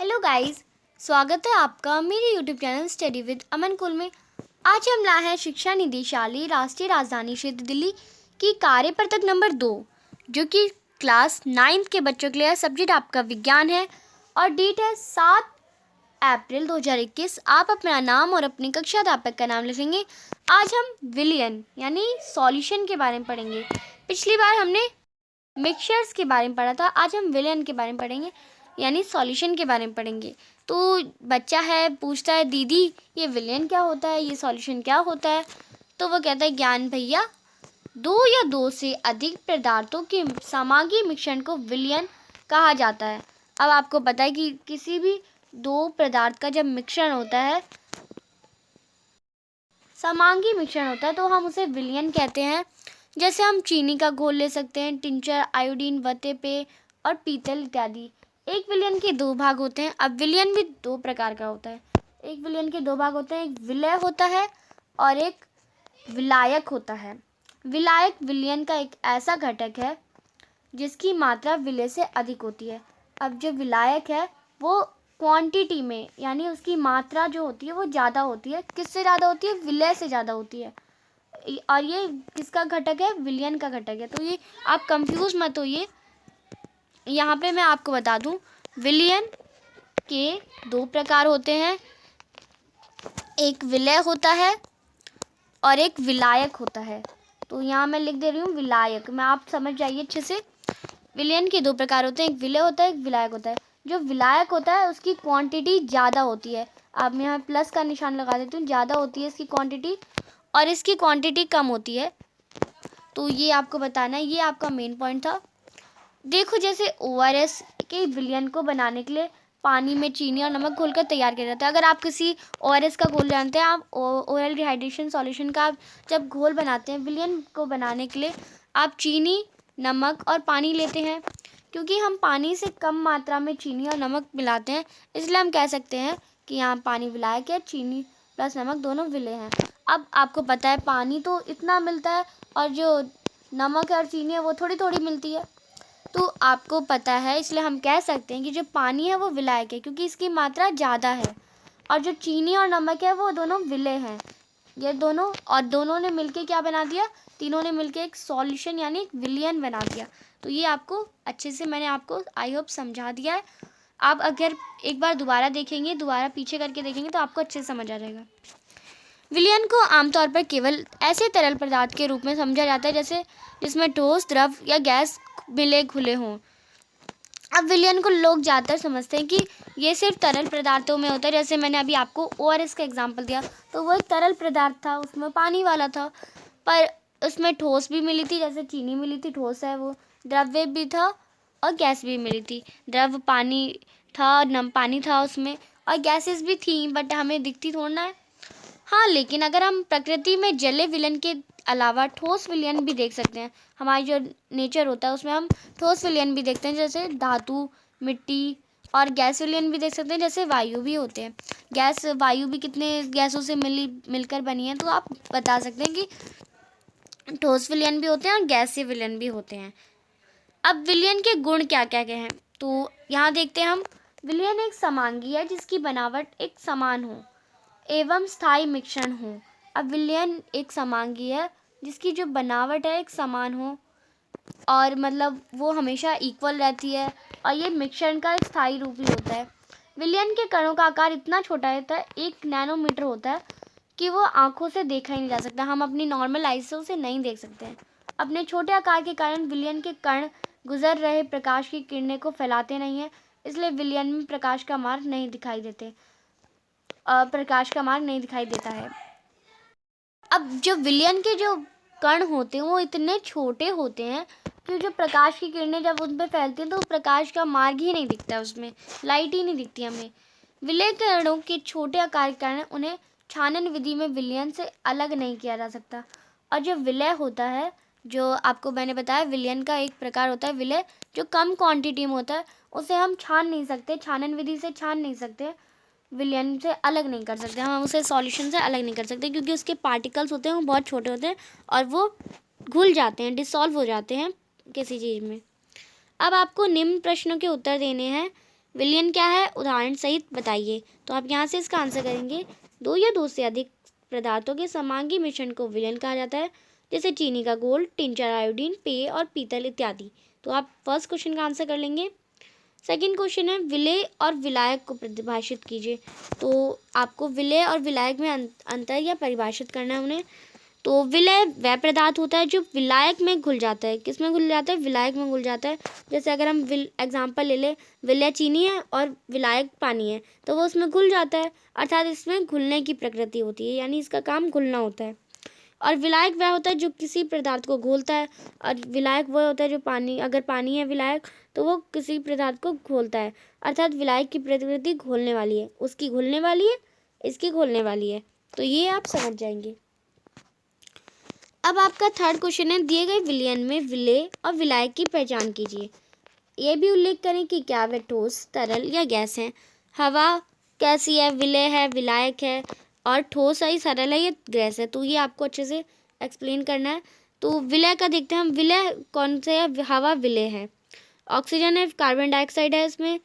Hello guys, स्वागत है आपका मेरे यूट्यूब चैनल स्टडी विद अमन कुल में। आज हम लाए हैं शिक्षा निदेशालय राष्ट्रीय राजधानी क्षेत्र दिल्ली की कार्य पत्रक नंबर 2, जो कि क्लास 9 के बच्चों के लिए सब्जेक्ट आपका विज्ञान है और डेट है 7 अप्रैल 2021। आप अपना नाम और अपनी कक्षा अध्यापक का नाम लिखेंगे। आज हम विलयन यानी सॉल्यूशन के बारे में पढ़ेंगे। पिछली बार हमने मिक्सचर्स के बारे में पढ़ा था, आज हम विलयन के बारे में पढ़ेंगे यानी सॉल्यूशन के बारे में पढ़ेंगे। तो बच्चा है, पूछता है दीदी ये विलयन क्या होता है, ये सॉल्यूशन क्या होता है। तो वो कहता है ज्ञान भैया, दो या दो से अधिक पदार्थों के समांगी मिश्रण को विलयन कहा जाता है। अब आपको पता है कि किसी भी दो पदार्थ का जब मिश्रण होता है, समांगी मिश्रण होता है, तो हम उसे विलयन कहते हैं। जैसे हम चीनी का घोल ले सकते हैं, टिंचर, आयोडीन, वते पेय और पीतल इत्यादि। एक विलयन के दो भाग होते हैं। अब विलयन भी दो प्रकार का होता है। एक विलयन के दो भाग होते हैं, एक विलय होता है और एक विलायक होता है। विलायक विलयन का एक ऐसा घटक है जिसकी मात्रा विलय से अधिक होती है। अब जो विलायक है वो क्वांटिटी में यानी उसकी मात्रा जो होती है वो ज़्यादा होती है। किससे ज़्यादा होती है? विलय से ज़्यादा होती है। और ये किसका घटक है? विलयन का घटक है। तो ये आप कंफ्यूज मत होइए। यहाँ पे मैं आपको बता दूं, विलयन के दो प्रकार होते हैं, एक विलय होता है और एक विलायक होता है। तो यहाँ मैं लिख दे रही हूँ विलायक, मैं आप समझ जाइए अच्छे से। विलयन के दो प्रकार होते हैं, एक विलय होता है, एक विलायक होता है। जो विलायक होता है उसकी क्वांटिटी ज़्यादा होती है। अब मैं यहाँ प्लस का निशान लगा देती हूँ, ज़्यादा होती है इसकी क्वांटिटी और इसकी क्वांटिटी कम होती है। तो ये आपको बताना है, ये आपका मेन पॉइंट था। देखो, जैसे ORS के विलयन को बनाने के लिए पानी में चीनी और नमक घोलकर तैयार किया जाता है। अगर आप किसी ORS का घोल जानते हैं, आप ओरल डिहाइड्रेशन सॉल्यूशन का आप जब घोल बनाते हैं विलयन को बनाने के लिए, आप चीनी, नमक और पानी लेते हैं। क्योंकि हम पानी से कम मात्रा में चीनी और नमक मिलाते हैं, इसलिए हम कह सकते हैं कि यहाँ पानी विलायक है, चीनी प्लस नमक दोनों विलय हैं। अब आपको पता है पानी तो इतना मिलता है और जो नमक है और चीनी है वो थोड़ी थोड़ी मिलती है। तो आपको पता है, इसलिए हम कह सकते हैं कि जो पानी है वो विलायक है क्योंकि इसकी मात्रा ज़्यादा है। और जो चीनी और नमक है वो दोनों विलय हैं। ये दोनों ने मिलके क्या बना दिया? तीनों ने मिलके एक सॉल्यूशन यानी एक विलयन बना दिया। तो ये आपको अच्छे से मैंने आपको आई होप समझा दिया है। आप अगर एक बार दोबारा देखेंगे, दोबारा पीछे करके देखेंगे तो आपको अच्छे से समझ आ जाएगा। विलयन को आमतौर पर केवल ऐसे तरल पदार्थ के रूप में समझा जाता है जैसे जिसमें ठोस, द्रव या गैस मिले घुले हों। अब विलयन को लोग ज़्यादातर समझते हैं कि ये सिर्फ तरल पदार्थों में होता है। जैसे मैंने अभी आपको ORS का एग्जांपल दिया, तो वो एक तरल पदार्थ था, उसमें पानी वाला था, पर उसमें ठोस भी मिली थी, जैसे चीनी मिली थी, ठोस है वो। द्रव्य भी था और गैस भी मिली थी। द्रव पानी था, पानी था उसमें, और गैसेस भी थी, बट हमें दिखती थोड़ा है। हाँ, लेकिन अगर हम प्रकृति में जलीय विलयन के अलावा ठोस विलयन भी देख सकते हैं। हमारी जो नेचर होता है उसमें हम ठोस विलयन भी देखते हैं, जैसे धातु, मिट्टी, और गैस विलयन भी देख सकते हैं, जैसे वायु भी होते हैं। वायु भी कितने गैसों से मिलकर बनी है, तो आप बता सकते हैं कि ठोस विलयन भी होते हैं और गैसीय विलयन भी होते हैं। अब विलयन के गुण क्या क्या हैं, तो यहाँ देखते हैं हम। विलयन एक समांगी है जिसकी बनावट एक समान हो एवं स्थायी मिश्रण हो। अब विलयन एक समांगी है जिसकी जो बनावट है एक समान हो और मतलब वो हमेशा इक्वल रहती है, और ये मिश्रण का एक स्थायी रूप ही होता है। विलयन के कणों का आकार इतना छोटा होता है, 1 नैनोमीटर होता है, कि वो आंखों से देखा ही नहीं जा सकता। हम अपनी नॉर्मल आइज से उसे नहीं देख सकते हैं। अपने छोटे आकार के कारण विलयन के कण गुजर रहे प्रकाश की किरणें को फैलाते नहीं हैं, इसलिए विलयन में प्रकाश का मार्ग नहीं दिखाई देता है। अब जो विलयन के जो कण होते हैं वो इतने छोटे होते हैं कि जो प्रकाश की किरणें जब उन पर फैलती हैं तो प्रकाश का मार्ग ही नहीं दिखता है, उसमें लाइट ही नहीं दिखती हमें। विलय कणों के छोटे आकार के कारण उन्हें छानन विधि में विलयन से अलग नहीं किया जा सकता। और जो विलय होता है, जो आपको मैंने बताया विलयन का एक प्रकार होता है विलय, जो कम क्वांटिटी में होता है, उसे हम छान नहीं सकते, छानन विधि से छान नहीं सकते, विलयन से अलग नहीं कर सकते, हम उसे सॉल्यूशन से अलग नहीं कर सकते, क्योंकि उसके पार्टिकल्स होते हैं वो बहुत छोटे होते हैं और वो घुल जाते हैं, डिसॉल्व हो जाते हैं किसी चीज़ में। अब आपको निम्न प्रश्नों के उत्तर देने हैं। विलयन क्या है, उदाहरण सहित बताइए। तो आप यहाँ से इसका आंसर करेंगे, दो या दो से अधिक पदार्थों के समांगी मिश्रण को विलयन कहा जाता है, जैसे चीनी का घोल, टिंचर, आयोडीन, पेय और पीतल इत्यादि। तो आप फर्स्ट क्वेश्चन का आंसर कर लेंगे। सेकंड क्वेश्चन है, विलेय और विलायक को परिभाषित कीजिए। तो आपको विलेय और विलायक में अंतर या परिभाषित करना है उन्हें। तो विलेय वह पदार्थ होता है जो विलायक में घुल जाता है। किस में घुल जाता है, विलायक में घुल जाता है। जैसे अगर हम एग्जाम्पल ले लें, विलेय चीनी है और विलायक पानी है, तो वो उसमें घुल जाता है, अर्थात इसमें घुलने की प्रकृति होती है, यानी इसका काम घुलना होता है। और विलायक वह होता है जो किसी पदार्थ को घोलता है, और विलायक वह होता है जो पानी, अगर पानी है विलायक तो वो किसी पदार्थ को घोलता है, अर्थात विलायक की प्रकृति घोलने वाली है, उसकी घुलने वाली है, इसकी घोलने वाली है। तो ये आप समझ जाएंगे। अब आपका थर्ड क्वेश्चन है, दिए गए विलयन में विलेय और विलायक की पहचान कीजिए। ये भी उल्लेख करें कि क्या वे ठोस, तरल या गैस है। हवा कैसी है, विलेय है, विलायक है, और ठोस है, सरल है या गैस है। तो ये आपको अच्छे से एक्सप्लेन करना है। तो विलेय का देखते हैं हम, विलेय कौन से है, हवा विलेय है, ऑक्सीजन है, कार्बन डाइऑक्साइड है इसमें,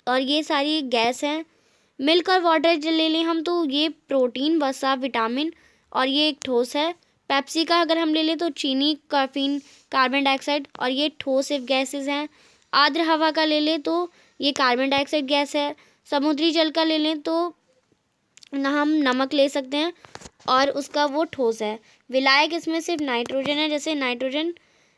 और ये सारी गैस है। मिल्क और वाटर ले लें हम तो ये प्रोटीन, वसा, विटामिन, और ये एक ठोस है। पेप्सी का अगर हम ले लें तो चीनी, कैफीन, कार्बन डाइऑक्साइड, और ये ठोस गैसेस हैं। आर्द्र हवा का ले लें तो ये कार्बन डाइऑक्साइड गैस है। समुद्री जल का ले लें तो हम नमक ले सकते हैं, और उसका वो ठोस है। विलायक इसमें सिर्फ नाइट्रोजन है, जैसे नाइट्रोजन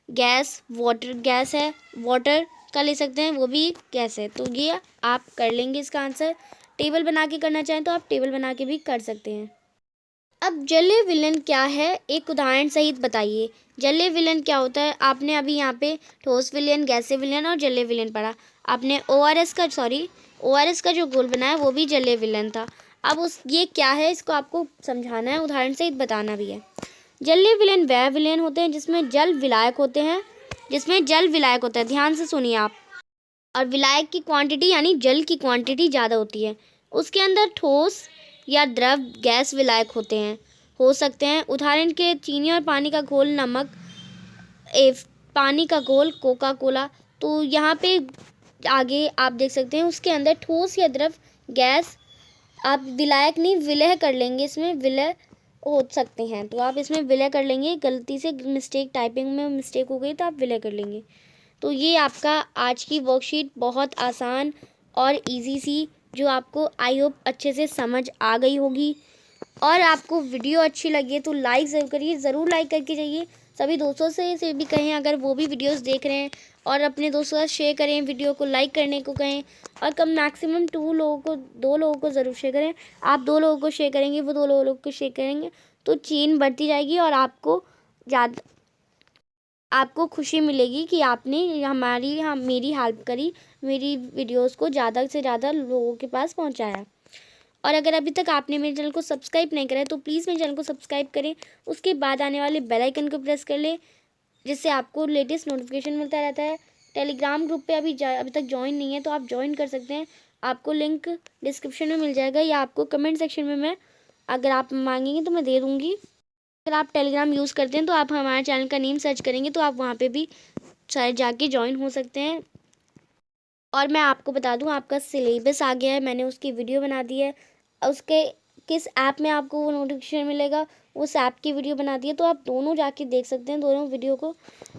गैस, वाटर गैस है, वाटर का ले सकते हैं, वो भी गैस है। तो ये आप कर लेंगे इसका आंसर। टेबल बना के करना चाहें तो आप टेबल बना के भी कर सकते हैं। अब जलीय विलयन क्या है, एक उदाहरण सहित बताइए। जलीय विलयन क्या होता है, आपने अभी यहाँ पे ठोस विलयन, गैसीय विलयन और जलीय विलयन पढ़ा। आपने ओआरएस का जो घोल बनाया वो भी जलीय विलयन था। अब ये क्या है, इसको आपको समझाना है, उदाहरण सहित बताना भी है। जलीय विलयन वह विलयन होते हैं जिसमें जल विलायक होते हैं, ध्यान से सुनिए आप। और विलायक की क्वांटिटी यानी जल की क्वांटिटी ज़्यादा होती है। उसके अंदर ठोस या द्रव गैस विलायक हो सकते हैं। उदाहरण के चीनी और पानी का घोल, नमक, पानी का घोल, कोका कोला। तो यहाँ पे आगे आप देख सकते हैं उसके अंदर ठोस या द्रव गैस, आप विलायक नहीं विलय कर लेंगे, इसमें विलय हो सकते हैं, तो आप इसमें विलय कर लेंगे। गलती से मिस्टेक, टाइपिंग में मिस्टेक हो गई तो आप विलय कर लेंगे। तो ये आपका आज की वर्कशीट बहुत आसान और इजी सी, जो आपको आई होप अच्छे से समझ आ गई होगी। और आपको वीडियो अच्छी लगी है तो लाइक ज़रूर करिए, ज़रूर लाइक करके जाइए। सभी दोस्तों से भी कहें अगर वो भी वीडियोस देख रहे हैं, और अपने दोस्तों के साथ शेयर करें, वीडियो को लाइक करने को कहें, और कम मैक्सिमम 2 लोगों को ज़रूर शेयर करें। आप 2 लोगों को शेयर करेंगे, वो 2 लोगों को शेयर करेंगे, तो चेन बढ़ती जाएगी, और आपको खुशी मिलेगी कि आपने मेरी हेल्प करी, मेरी वीडियोस को ज़्यादा से ज़्यादा लोगों के पास पहुंचाया। और अगर अभी तक आपने मेरे चैनल को सब्सक्राइब नहीं करा है तो प्लीज़ मेरे चैनल को सब्सक्राइब करें, उसके बाद आने वाले बेल आइकन को प्रेस कर लें, जिससे आपको लेटेस्ट नोटिफिकेशन मिलता रहता है। टेलीग्राम ग्रुप पे अभी तक ज्वाइन नहीं है तो आप ज्वाइन कर सकते हैं, आपको लिंक डिस्क्रिप्शन में मिल जाएगा, या आपको कमेंट सेक्शन में मैं, अगर आप मांगेंगे तो मैं दे दूँगी। अगर आप टेलीग्राम यूज़ करते हैं तो आप हमारे चैनल का नेम सर्च करेंगे तो आप वहाँ पे भी शायद जाके ज्वाइन हो सकते हैं। और मैं आपको बता दूं, आपका सिलेबस आ गया है, मैंने उसकी वीडियो बना दी है। उसके किस ऐप में आपको वो नोटिफिकेशन मिलेगा, उस ऐप की वीडियो बना दी है, तो आप दोनों जाके देख सकते हैं, दोनों वीडियो को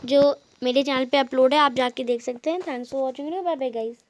जो मेरे चैनल पे अपलोड है आप जाके देख सकते हैं। Thanks for watching, bye bye guys.